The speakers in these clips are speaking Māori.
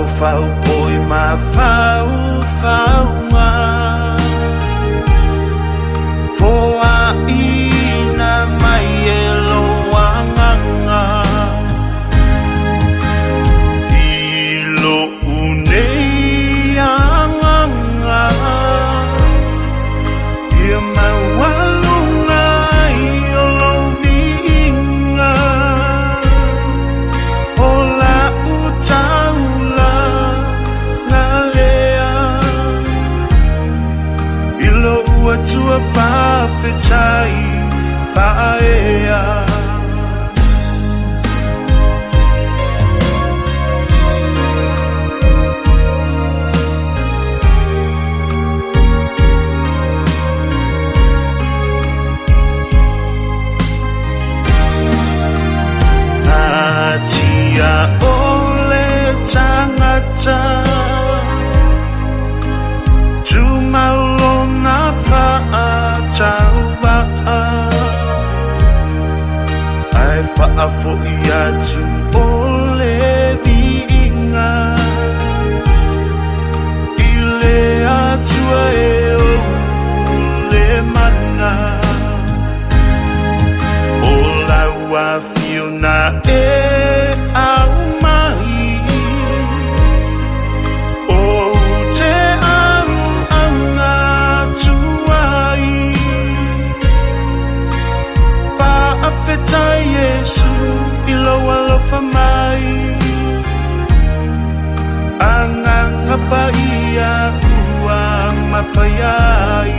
Fau poi ma fau ma Vo'a ina mai e loanganga I lo unei anganga Ia mawalunga I o lo vinga O la utaula ngalea I lo ua tua whawhetai whaea Tia ole tangata Tu maulona whaatauwa Ai whaafo ia tu ole vinga I le atua e o le mana O laua fiona e au mai O te au anga tuai Whaafetai Yesu I loa lofa mai Anganga pa ia uang mawhaiai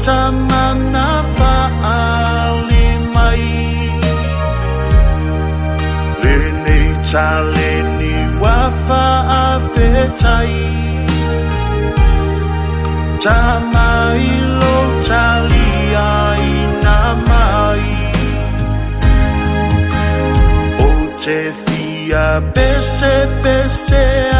Tama na whaalimai Lenei taleni wa whaawhetai Tama ilo talia ina mai O te fia pese pese a